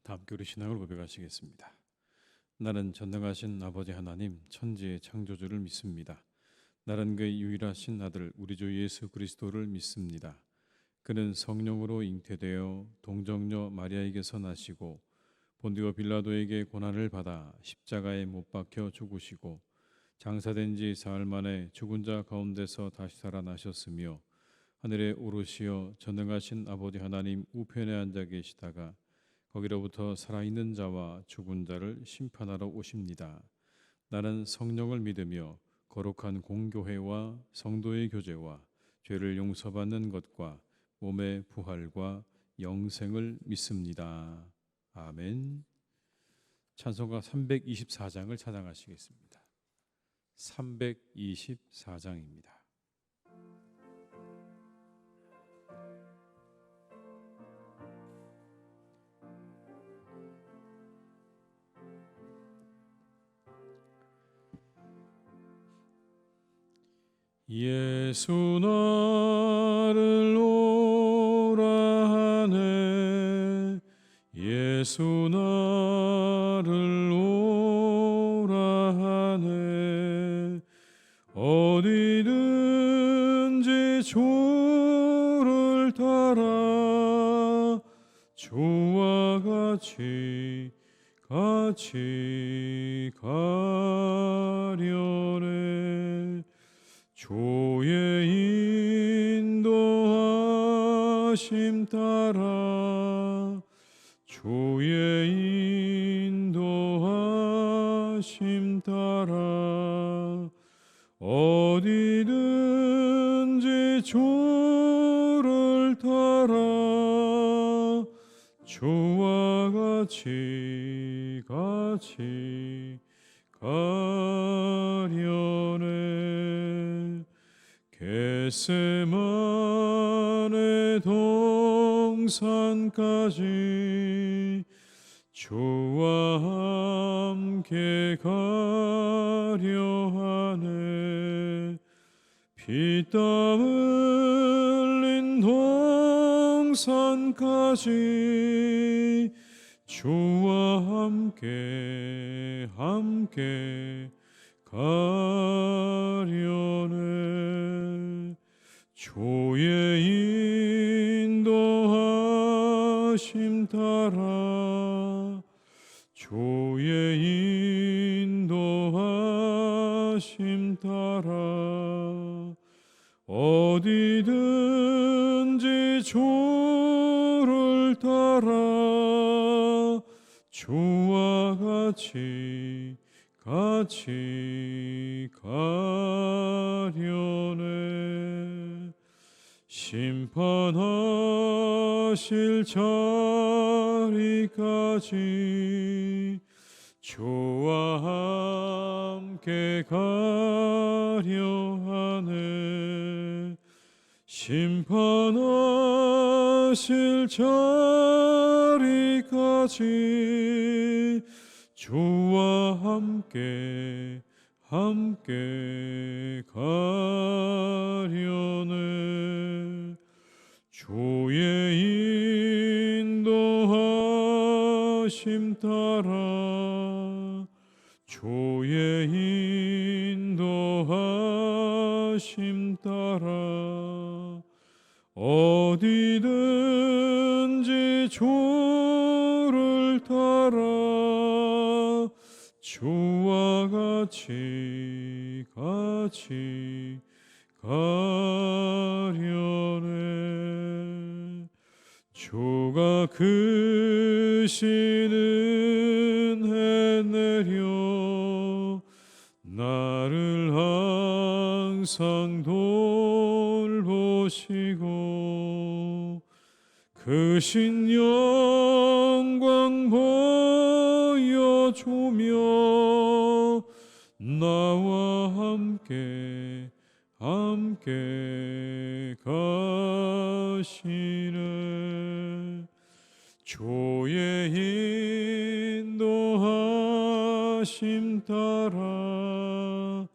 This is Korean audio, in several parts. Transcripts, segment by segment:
다 함께 우리 신앙을 고백하시겠습니다. 나는 전능하신 아버지 하나님 천지의 창조주를 믿습니다. 나는 그의 유일하신 아들 우리 주 예수 그리스도를 믿습니다. 그는 성령으로 잉태되어 동정녀 마리아에게서 나시고 본디오 빌라도에게 고난을 받아 십자가에 못 박혀 죽으시고 장사된 지 사흘 만에 죽은 자 가운데서 다시 살아나셨으며 하늘에 오르시어 전능하신 아버지 하나님 우편에 앉아 계시다가 거기로부터 살아있는 자와 죽은 자를 심판하러 오십니다. 나는 성령을 믿으며 거룩한 공교회와 성도의 교제와 죄를 용서받는 것과 몸의 부활과 영생을 믿습니다. 아멘. 찬송가 324장을 찬양하시겠습니다. 324장입니다. 예수 나를 오라 하네 예수 나를 오라 하네 어디든지 조를 따라 주와 같이 가려네 주의 인도하심 따라 주의 인도하심 따라 어디든지 주를 따라 주와 같이 가려네 겟세마네 동산까지 주와 함께 가려하네 피땀 흘린 동산까지 주와 함께 가려네 주의 인도하심 따라 주의 인도하심 따라 어디든지 주를 따라 주와 같이 가려네 심판하실 자리까지 주와 함께 가려하네 심판하실 자리까지 주와 함께 가려네 주의 인도하심 따라 주의 인도하심 따라 어디든지 주를 따라 주와 같이 가려네 주가 크신 은혜 내려 나를 항상 돌보시고 크신 영광 보여주며 나와 함께 가시네 주의 인도하심 따라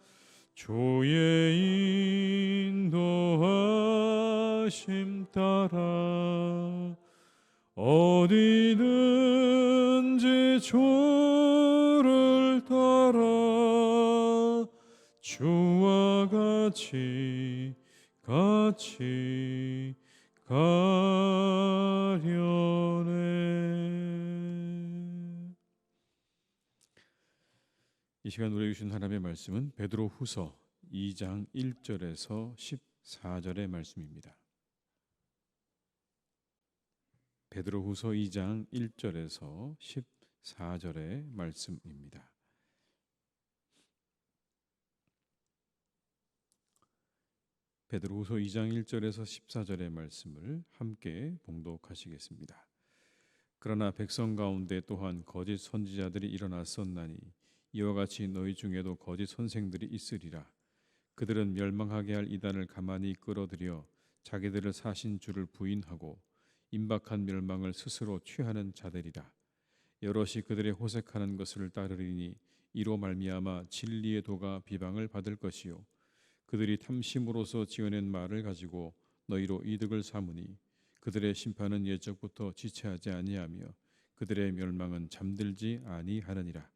주의 인도하심 따라 어디든 주를 따라 주와 같이 가려네. 이 시간 우리에게 주신 하나님의 말씀은 베드로후서 2장 1절에서 14절의 말씀입니다. 베드로후서 2장 1절에서 14절의 말씀입니다. 베드로후서 2장 1절에서 14절의 말씀을 함께 봉독하시겠습니다. 그러나 백성 가운데 또한 거짓 선지자들이 일어났었나니 이와 같이 너희 중에도 거짓 선생들이 있으리라. 그들은 멸망하게 할 이단을 가만히 끌어들여 자기들을 사신 주를 부인하고 임박한 멸망을 스스로 취하는 자들이라. 여럿이 그들의 호색하는 것을 따르리니 이로 말미암아 진리의 도가 비방을 받을 것이요 그들이 탐심으로서 지어낸 말을 가지고 너희로 이득을 삼으니 그들의 심판은 예적부터 지체하지 아니하며 그들의 멸망은 잠들지 아니하느니라.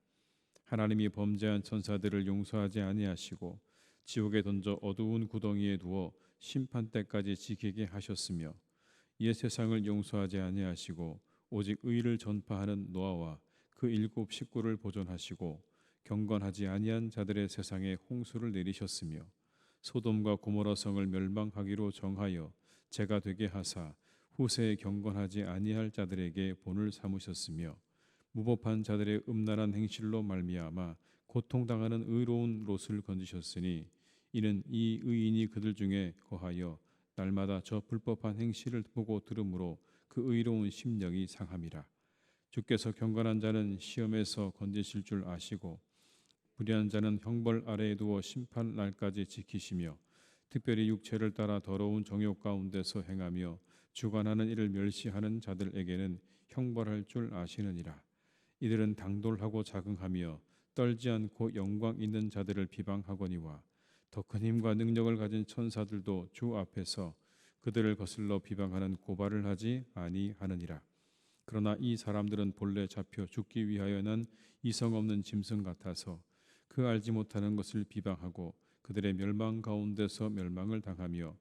하나님이 범죄한 천사들을 용서하지 아니하시고 지옥에 던져 어두운 구덩이에 두어 심판 때까지 지키게 하셨으며 옛 세상을 용서하지 아니하시고 오직 의를 전파하는 노아와 그 7 식구를 보존하시고 경건하지 아니한 자들의 세상에 홍수를 내리셨으며 소돔과 고모라 성을 멸망하기로 정하여 재가 되게 하사 후세에 경건하지 아니할 자들에게 본을 삼으셨으며 무법한 자들의 음란한 행실로 말미암아 고통당하는 의로운 롯을 건지셨으니 이는 이 의인이 그들 중에 거하여 날마다 저 불법한 행실을 보고 들으므로 그 의로운 심령이 상함이라. 주께서 경건한 자는 시험에서 건지실 줄 아시고 불의한 자는 형벌 아래에 두어 심판 날까지 지키시며 특별히 육체를 따라 더러운 정욕 가운데서 행하며 주관하는 이를 멸시하는 자들에게는 형벌할 줄 아시느니라. 이들은 당돌하고 자긍하며 떨지 않고 영광 있는 자들을 비방하거니와 더 큰 힘과 능력을 가진 천사들도 주 앞에서 그들을 거슬러 비방하는 고발을 하지 아니하느니라. 그러나 이 사람들은 본래 잡혀 죽기 위하여 난 이성 없는 짐승 같아서 그 알지 못하는 것을 비방하고 그들의 멸망 가운데서 멸망을 당하며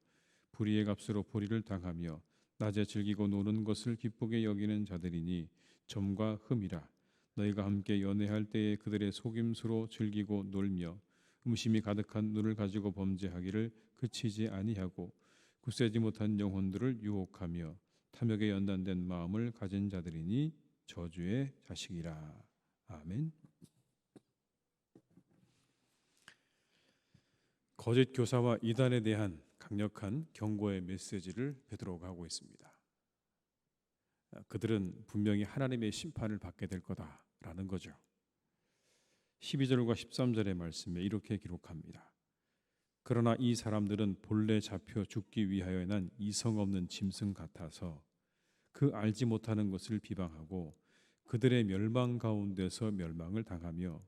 불의의 값으로 불의를 당하며 낮에 즐기고 노는 것을 기쁘게 여기는 자들이니 점과 흠이라. 너희가 함께 연애할 때에 그들의 속임수로 즐기고 놀며 음심이 가득한 눈을 가지고 범죄하기를 그치지 아니하고 굳세지 못한 영혼들을 유혹하며 탐욕에 연단된 마음을 가진 자들이니 저주의 자식이라. 아멘. 거짓 교사와 이단에 대한 강력한 경고의 메시지를 베드로가 하고 있습니다. 그들은 분명히 하나님의 심판을 받게 될 거다라는 거죠. 12절과 13절의 말씀에 이렇게 기록합니다. 그러나 이 사람들은 본래 잡혀 죽기 위하여 난 이성 없는 짐승 같아서 그 알지 못하는 것을 비방하고 그들의 멸망 가운데서 멸망을 당하며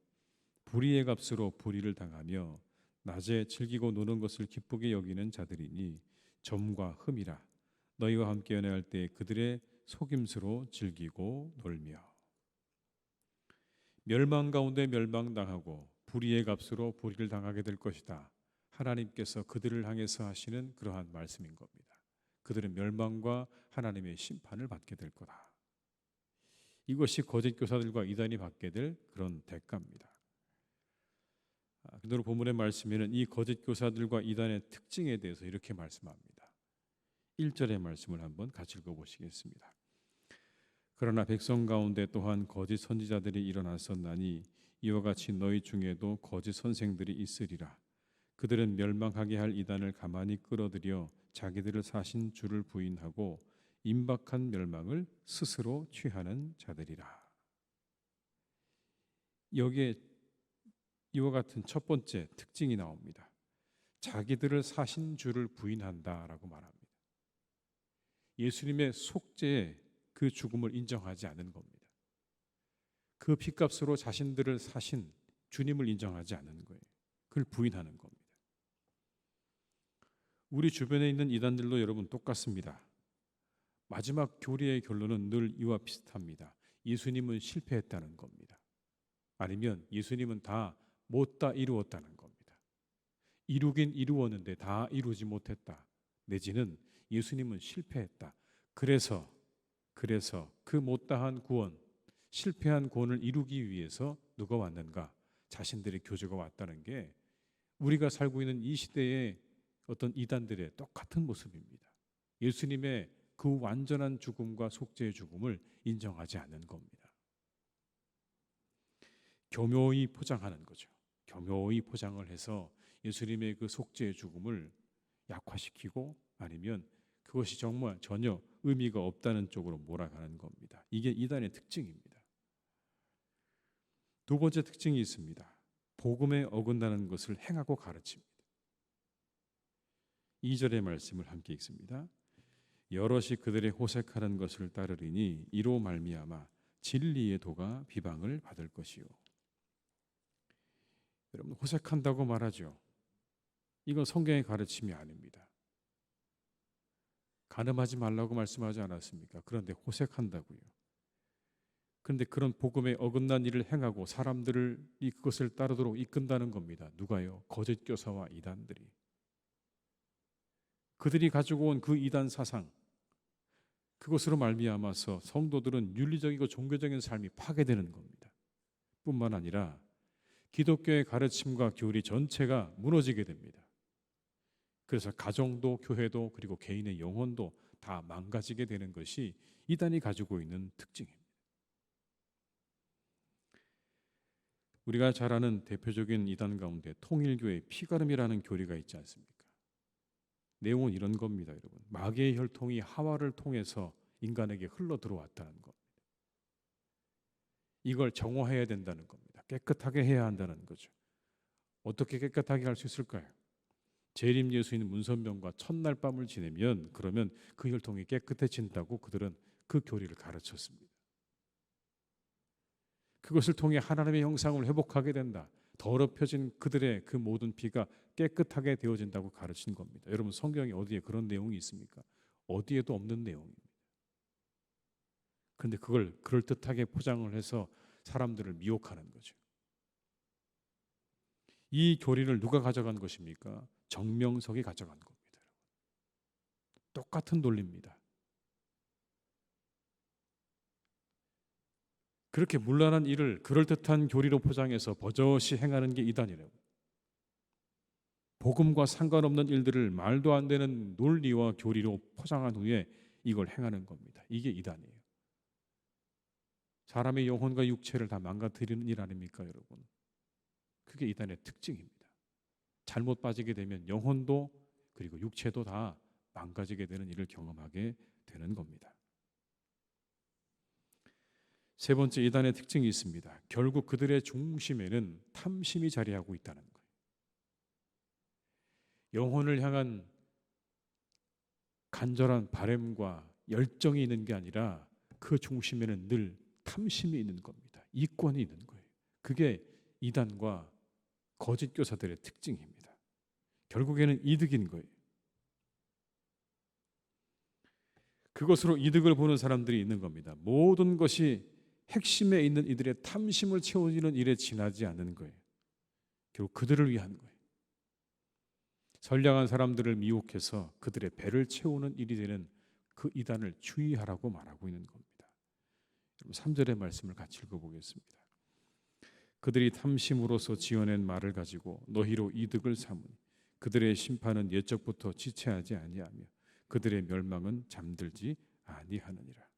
불의의 값으로 불의를 당하며 낮에 즐기고 노는 것을 기쁘게 여기는 자들이니 점과 흠이라. 너희와 함께 연애할 때 그들의 속임수로 즐기고 놀며 멸망 가운데 멸망당하고 불의의 값으로 불의를 당하게 될 것이다. 하나님께서 그들을 향해서 하시는 그러한 말씀인 겁니다. 그들은 멸망과 하나님의 심판을 받게 될 거다. 이것이 거짓 교사들과 이단이 받게 될 그런 대가입니다. 오늘 본문의 말씀에는 이 거짓 교사들과 이단의 특징에 대해서 이렇게 말씀합니다. 1절의 말씀을 한번 같이 읽어보시겠습니다. 그러나 백성 가운데 또한 거짓 선지자들이 일어났었나니 이와 같이 너희 중에도 거짓 선생들이 있으리라. 그들은 멸망하게 할 이단을 가만히 끌어들여 자기들을 사신 주를 부인하고 임박한 멸망을 스스로 취하는 자들이라. 여기에 이와 같은 첫 번째 특징이 나옵니다. 자기들을 사신 주를 부인한다라고 말합니다. 예수님의 속죄에 그 죽음을 인정하지 않는 겁니다. 그 핏값으로 자신들을 사신 주님을 인정하지 않는 거예요. 그걸 부인하는 겁니다. 우리 주변에 있는 이단들도 여러분 똑같습니다. 마지막 교리의 결론은 늘 이와 비슷합니다. 예수님은 실패했다는 겁니다. 아니면 예수님은 다 이루었다는 겁니다. 이루긴 이루었는데 다 이루지 못했다. 내지는 예수님은 실패했다. 그래서 그 못다한 구원, 실패한 구원을 이루기 위해서 누가 왔는가? 자신들의 교주가 왔다는 게 우리가 살고 있는 이 시대의 어떤 이단들의 똑같은 모습입니다. 예수님의 그 완전한 죽음과 속죄의 죽음을 인정하지 않는 겁니다. 교묘히 포장하는 거죠. 교묘히 포장을 해서 예수님의 그 속죄의 죽음을 약화시키고 아니면 그것이 정말 전혀 의미가 없다는 쪽으로 몰아가는 겁니다. 이게 이단의 특징입니다. 두 번째 특징이 있습니다. 복음에 어긋나는 것을 행하고 가르칩니다. 2절의 말씀을 함께 읽습니다. 여럿이 그들의 호색하는 것을 따르리니 이로 말미암아 진리의 도가 비방을 받을 것이요. 여러분, 호색한다고 말하죠. 이건 성경의 가르침이 아닙니다. 간음하지 말라고 말씀하지 않았습니까? 그런데 호색한다고요. 그런데 그런 복음에 어긋난 일을 행하고 사람들을 그것을 따르도록 이끈다는 겁니다. 누가요? 거짓 교사와 이단들이. 그들이 가지고 온 그 이단 사상, 그것으로 말미암아서 성도들은 윤리적이고 종교적인 삶이 파괴되는 겁니다. 뿐만 아니라 기독교의 가르침과 교리 전체가 무너지게 됩니다. 그래서 가정도 교회도 그리고 개인의 영혼도 다 망가지게 되는 것이 이단이 가지고 있는 특징입니다. 우리가 잘 아는 대표적인 이단 가운데 통일교의 피가름이라는 교리가 있지 않습니까? 내용은 이런 겁니다, 여러분. 마귀의 혈통이 하와를 통해서 인간에게 흘러 들어왔다는 겁니다. 이걸 정화해야 된다는 겁니다. 깨끗하게 해야 한다는 거죠. 어떻게 깨끗하게 할 수 있을까요? 재림 예수인 문선병과 첫날 밤을 지내면 그러면 그 혈통이 깨끗해진다고 그들은 그 교리를 가르쳤습니다. 그것을 통해 하나님의 형상을 회복하게 된다. 더럽혀진 그들의 그 모든 피가 깨끗하게 되어진다고 가르친 겁니다. 여러분, 성경에 어디에 그런 내용이 있습니까? 어디에도 없는 내용입니다. 그런데 그걸 그럴듯하게 포장을 해서 사람들을 미혹하는 거죠. 이 교리를 누가 가져간 것입니까? 정명석이 가져간 겁니다. 똑같은 논리입니다. 그렇게 문란한 일을 그럴듯한 교리로 포장해서 버젓이 행하는 게 이단이라고. 복음과 상관없는 일들을 말도 안 되는 논리와 교리로 포장한 후에 이걸 행하는 겁니다. 이게 이단이에요. 사람의 영혼과 육체를 다 망가뜨리는 일 아닙니까, 여러분? 그게 이단의 특징입니다. 잘못 빠지게 되면 영혼도 그리고 육체도 다 망가지게 되는 일을 경험하게 되는 겁니다. 세 번째, 이단의 특징이 있습니다. 결국 그들의 중심에는 탐심이 자리하고 있다는 거예요. 영혼을 향한 간절한 바람과 열정이 있는 게 아니라 그 중심에는 늘 탐심이 있는 겁니다. 이권이 있는 거예요. 그게 이단과 거짓 교사들의 특징입니다. 결국에는 이득인 거예요. 그것으로 이득을 보는 사람들이 있는 겁니다. 모든 것이 핵심에 있는 이들의 탐심을 채워주는 일에 지나지 않는 거예요. 결국 그들을 위한 거예요. 선량한 사람들을 미혹해서 그들의 배를 채우는 일이 되는 그 이단을 주의하라고 말하고 있는 겁니다. 3절의 말씀을 같이 읽어보겠습니다. 그들이 탐심으로서 지어낸 말을 가지고 너희로 이득을 삼으니 그들의 심판은 옛적부터 지체하지 아니하며 그들의 멸망은 잠들지 아니하느니라.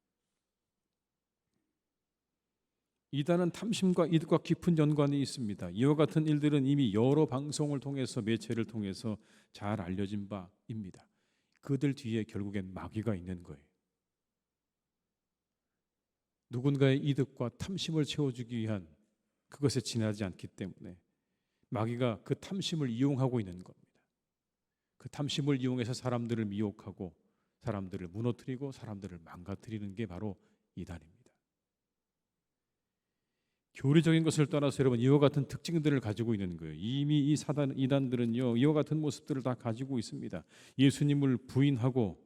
이단은 탐심과 이득과 깊은 연관이 있습니다. 이와 같은 일들은 이미 여러 방송을 통해서 매체를 통해서 잘 알려진 바입니다. 그들 뒤에 결국엔 마귀가 있는 거예요. 누군가의 이득과 탐심을 채워주기 위한 그것에 지나지 않기 때문에 마귀가 그 탐심을 이용하고 있는 겁니다. 그 탐심을 이용해서 사람들을 미혹하고 사람들을 무너뜨리고 사람들을 망가뜨리는 게 바로 이단입니다. 교리적인 것을 떠나서 여러분 이와 같은 특징들을 가지고 있는 거예요. 이미 이 이단들은요 이와 같은 모습들을 다 가지고 있습니다. 예수님을 부인하고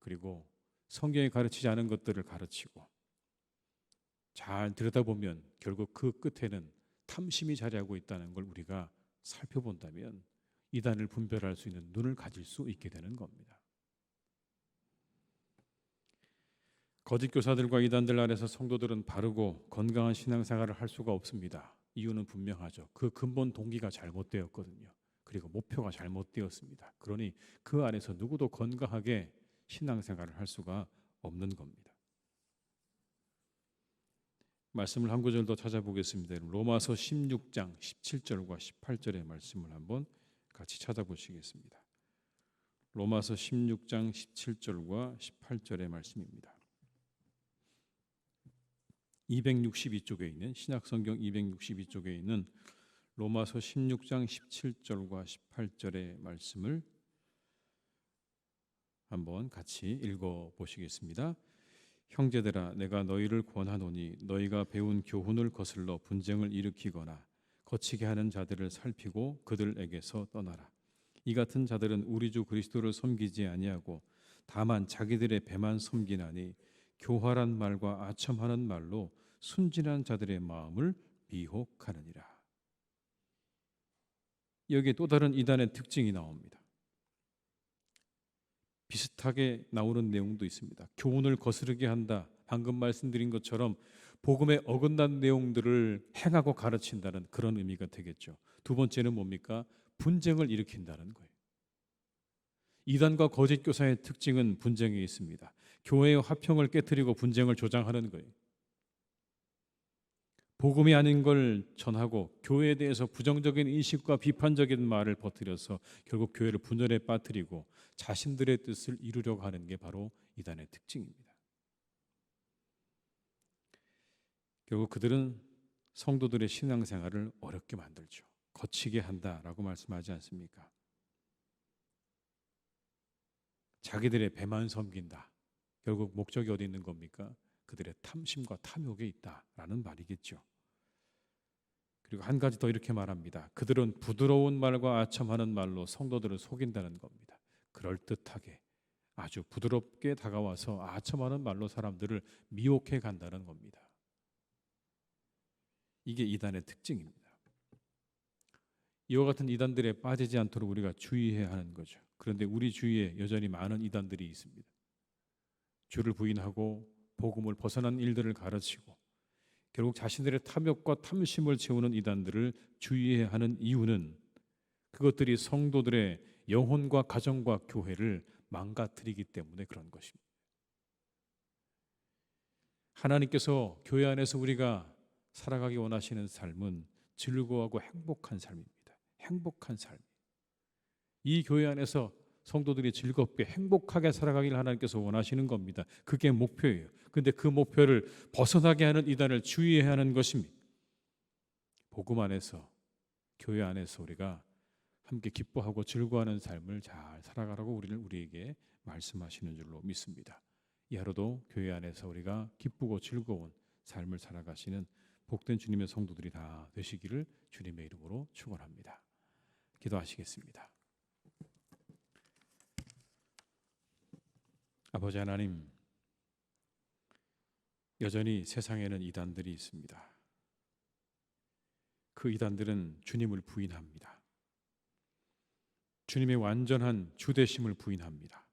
그리고 성경에 가르치지 않은 것들을 가르치고 잘 들여다보면 결국 그 끝에는 탐심이 자리하고 있다는 걸 우리가 살펴본다면 이단을 분별할 수 있는 눈을 가질 수 있게 되는 겁니다. 거짓 교사들과 이단들 아래서 성도들은 바르고 건강한 신앙생활을 할 수가 없습니다. 이유는 분명하죠. 그 근본 동기가 잘못되었거든요. 그리고 목표가 잘못되었습니다. 그러니 그 안에서 누구도 건강하게 신앙생활을 할 수가 없는 겁니다. 말씀을 한 구절 더 찾아보겠습니다. 로마서 16장 17절과 18절의 말씀을 한번 같이 찾아보시겠습니다. 로마서 16장 17절과 18절의 말씀입니다. 262쪽에 있는 신약성경 262쪽에 있는 로마서 16장 17절과 18절의 말씀을 한번 같이 읽어보시겠습니다. 형제들아 내가 너희를 권하노니 너희가 배운 교훈을 거슬러 분쟁을 일으키거나 거치게 하는 자들을 살피고 그들에게서 떠나라. 이 같은 자들은 우리 주 그리스도를 섬기지 아니하고 다만 자기들의 배만 섬기나니 교활한 말과 아첨하는 말로 순진한 자들의 마음을 미혹하느니라. 여기에 또 다른 이단의 특징이 나옵니다. 비슷하게 나오는 내용도 있습니다. 교훈을 거스르게 한다. 방금 말씀드린 것처럼 복음에 어긋난 내용들을 행하고 가르친다는 그런 의미가 되겠죠. 두 번째는 뭡니까? 분쟁을 일으킨다는 거예요. 이단과 거짓 교사의 특징은 분쟁에 있습니다. 교회의 화평을 깨트리고 분쟁을 조장하는 거예요. 복음이 아닌 걸 전하고 교회에 대해서 부정적인 인식과 비판적인 말을 퍼뜨려서 결국 교회를 분열에 빠뜨리고 자신들의 뜻을 이루려고 하는 게 바로 이단의 특징입니다. 결국 그들은 성도들의 신앙생활을 어렵게 만들죠. 거치게 한다라고 말씀하지 않습니까? 자기들의 배만 섬긴다. 결국 목적이 어디 있는 겁니까? 그들의 탐심과 탐욕에 있다라는 말이겠죠. 그리고 한 가지 더 이렇게 말합니다. 그들은 부드러운 말과 아첨하는 말로 성도들을 속인다는 겁니다. 그럴듯하게 아주 부드럽게 다가와서 아첨하는 말로 사람들을 미혹해 간다는 겁니다. 이게 이단의 특징입니다. 이와 같은 이단들에 빠지지 않도록 우리가 주의해야 하는 거죠. 그런데 우리 주위에 여전히 많은 이단들이 있습니다. 주를 부인하고 복음을 벗어난 일들을 가르치고 결국 자신들의 탐욕과 탐심을 채우는 이단들을 주의해야 하는 이유는 그것들이 성도들의 영혼과 가정과 교회를 망가뜨리기 때문에 그런 것입니다. 하나님께서 교회 안에서 우리가 살아가기 원하시는 삶은 즐거워하고 행복한 삶입니다. 행복한 삶. 이 교회 안에서 성도들이 즐겁게 행복하게 살아가기를 하나님께서 원하시는 겁니다. 그게 목표예요. 그런데 그 목표를 벗어나게 하는 이단을 주의해야 하는 것입니다. 복음 안에서 교회 안에서 우리가 함께 기뻐하고 즐거워하는 삶을 잘 살아가라고 우리에게 말씀하시는 줄로 믿습니다. 이 하루도 교회 안에서 우리가 기쁘고 즐거운 삶을 살아가시는 복된 주님의 성도들이 다 되시기를 주님의 이름으로 축원합니다. 기도하시겠습니다. 아버지 하나님, 여전히 세상에는 이단들이 있습니다. 그 이단들은 주님을 부인합니다. 주님의 완전한 주되심을 부인합니다.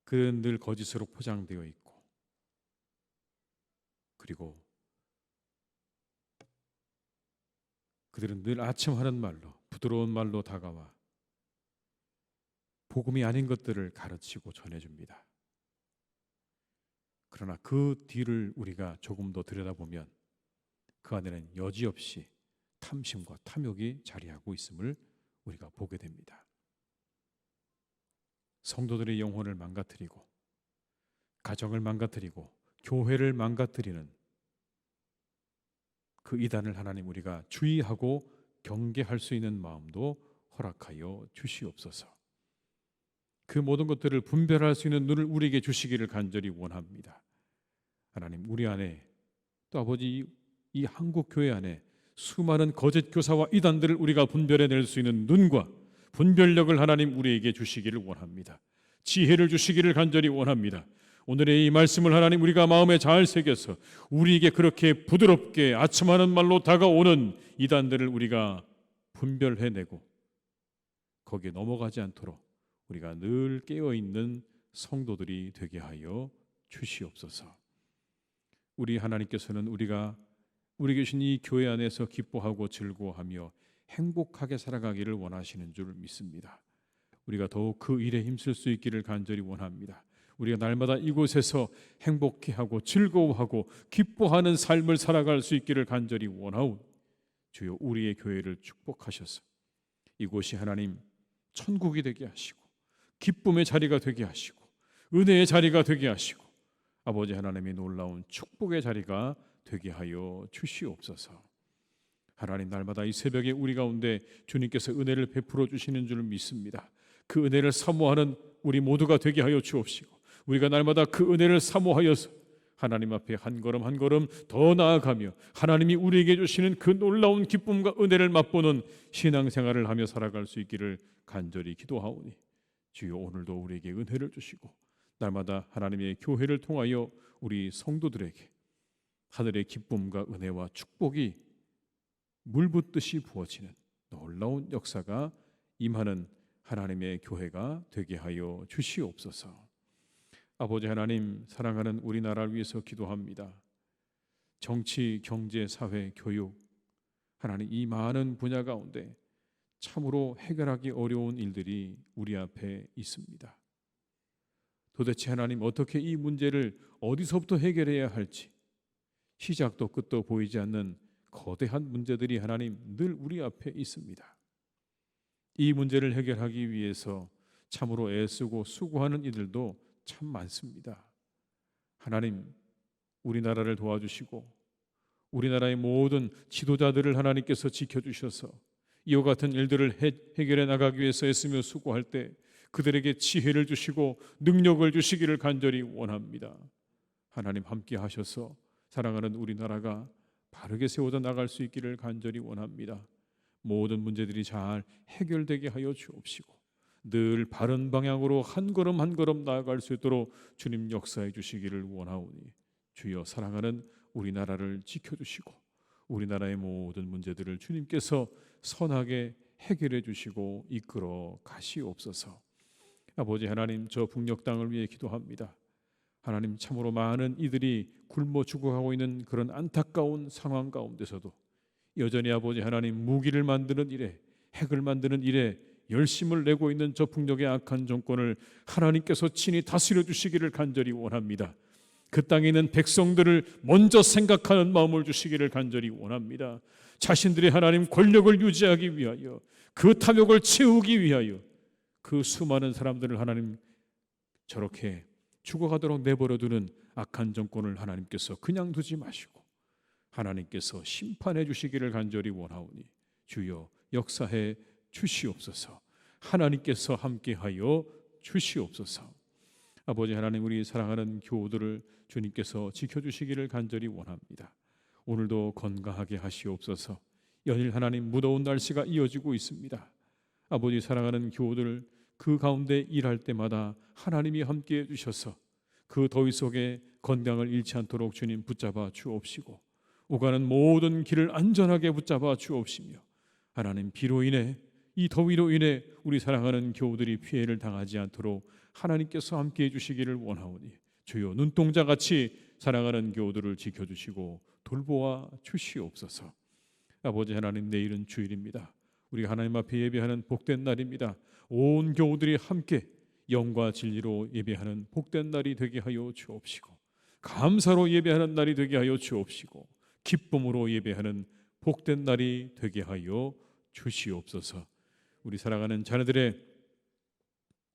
그는 늘 거짓으로 포장되어 있고 그리고 그들은 늘 아첨하는 말로 부드러운 말로 다가와 복음이 아닌 것들을 가르치고 전해줍니다. 그러나 그 뒤를 우리가 조금 더 들여다보면 그 안에는 여지없이 탐심과 탐욕이 자리하고 있음을 우리가 보게 됩니다. 성도들의 영혼을 망가뜨리고 가정을 망가뜨리고 교회를 망가뜨리는 그 이단을 하나님 우리가 주의하고 경계할 수 있는 마음도 허락하여 주시옵소서. 그 모든 것들을 분별할 수 있는 눈을 우리에게 주시기를 간절히 원합니다. 하나님, 우리 안에 또 아버지 이 한국 교회 안에 수많은 거짓 교사와 이단들을 우리가 분별해낼 수 있는 눈과 분별력을 하나님 우리에게 주시기를 원합니다. 지혜를 주시기를 간절히 원합니다. 오늘의 이 말씀을 하나님 우리가 마음에 잘 새겨서 우리에게 그렇게 부드럽게 아첨하는 말로 다가오는 이단들을 우리가 분별해내고 거기에 넘어가지 않도록 우리가 늘 깨어있는 성도들이 되게 하여 주시옵소서. 우리 하나님께서는 우리가 우리 계신 이 교회 안에서 기뻐하고 즐거워하며 행복하게 살아가기를 원하시는 줄 믿습니다. 우리가 더욱 그 일에 힘쓸 수 있기를 간절히 원합니다. 우리가 날마다 이곳에서 행복해하고 즐거워하고 기뻐하는 삶을 살아갈 수 있기를 간절히 원하오니 주여 우리의 교회를 축복하셔서 이곳이 하나님 천국이 되게 하시고 기쁨의 자리가 되게 하시고 은혜의 자리가 되게 하시고 아버지 하나님의 놀라운 축복의 자리가 되게 하여 주시옵소서. 하나님 날마다 이 새벽에 우리 가운데 주님께서 은혜를 베풀어 주시는 줄 믿습니다. 그 은혜를 사모하는 우리 모두가 되게 하여 주옵시고 우리가 날마다 그 은혜를 사모하여서 하나님 앞에 한 걸음 한 걸음 더 나아가며 하나님이 우리에게 주시는 그 놀라운 기쁨과 은혜를 맛보는 신앙생활을 하며 살아갈 수 있기를 간절히 기도하오니 주여 오늘도 우리에게 은혜를 주시고 날마다 하나님의 교회를 통하여 우리 성도들에게 하늘의 기쁨과 은혜와 축복이 물붓듯이 부어지는 놀라운 역사가 임하는 하나님의 교회가 되게 하여 주시옵소서. 아버지 하나님 사랑하는 우리나라를 위해서 기도합니다. 정치, 경제, 사회, 교육 하나님 이 많은 분야 가운데 참으로 해결하기 어려운 일들이 우리 앞에 있습니다. 도대체 하나님 어떻게 이 문제를 어디서부터 해결해야 할지 시작도 끝도 보이지 않는 거대한 문제들이 하나님 늘 우리 앞에 있습니다. 이 문제를 해결하기 위해서 참으로 애쓰고 수고하는 이들도 참 많습니다. 하나님 우리나라를 도와주시고 우리나라의 모든 지도자들을 하나님께서 지켜주셔서 이와 같은 일들을 해결해 나가기 위해서 애쓰며 수고할 때 그들에게 지혜를 주시고 능력을 주시기를 간절히 원합니다. 하나님 함께 하셔서 사랑하는 우리나라가 바르게 세워져 나갈 수 있기를 간절히 원합니다. 모든 문제들이 잘 해결되게 하여 주옵시고 늘 바른 방향으로 한 걸음 한 걸음 나아갈 수 있도록 주님 역사해 주시기를 원하오니 주여 사랑하는 우리나라를 지켜주시고 우리나라의 모든 문제들을 주님께서 선하게 해결해 주시고 이끌어 가시옵소서. 아버지 하나님 저 북녘 땅을 위해 기도합니다. 하나님 참으로 많은 이들이 굶어 죽어가고 있는 그런 안타까운 상황 가운데서도 여전히 아버지 하나님 무기를 만드는 일에 핵을 만드는 일에 열심을 내고 있는 저 북녘의 악한 정권을 하나님께서 친히 다스려 주시기를 간절히 원합니다. 그 땅에 있는 백성들을 먼저 생각하는 마음을 주시기를 간절히 원합니다. 자신들의 하나님 권력을 유지하기 위하여 그 탐욕을 채우기 위하여 그 수많은 사람들을 하나님 저렇게 죽어가도록 내버려두는 악한 정권을 하나님께서 그냥 두지 마시고 하나님께서 심판해 주시기를 간절히 원하오니 주여 역사해 주시옵소서. 하나님께서 함께하여 주시옵소서. 아버지 하나님 우리 사랑하는 교우들을 주님께서 지켜주시기를 간절히 원합니다. 오늘도 건강하게 하시옵소서. 연일 하나님 무더운 날씨가 이어지고 있습니다. 아버지 사랑하는 교우들 그 가운데 일할 때마다 하나님이 함께해 주셔서 그 더위 속에 건강을 잃지 않도록 주님 붙잡아 주옵시고 오가는 모든 길을 안전하게 붙잡아 주옵시며 하나님 비로 인해 이 더위로 인해 우리 사랑하는 교우들이 피해를 당하지 않도록 하나님께서 함께해 주시기를 원하오니 주여 눈동자같이 사랑하는 교우들을 지켜주시고 돌보아 주시옵소서. 아버지 하나님 내일은 주일입니다. 우리 하나님 앞에 예배하는 복된 날입니다. 온 교우들이 함께 영과 진리로 예배하는 복된 날이 되게 하여 주옵시고 감사로 예배하는 날이 되게 하여 주옵시고 기쁨으로 예배하는 복된 날이 되게 하여 주시옵소서. 우리 사랑하는 자녀들의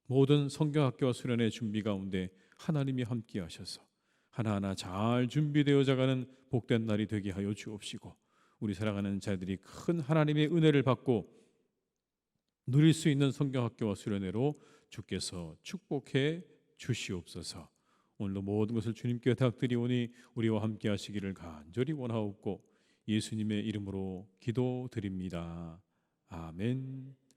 모든 성경학교와 수련의 준비 가운데 하나님이 함께 하셔서 하나하나 잘 준비되어져가는 복된 날이 되게 하여 주옵시고 우리 사랑하는 자녀들이 큰 하나님의 은혜를 받고 누릴 수 있는 성경학교와 수련회로 주께서 축복해 주시옵소서. 오늘도 모든 것을 주님께 부탁드리오니 우리와 함께 하시기를 간절히 원하옵고 예수님의 이름으로 기도드립니다. 아멘.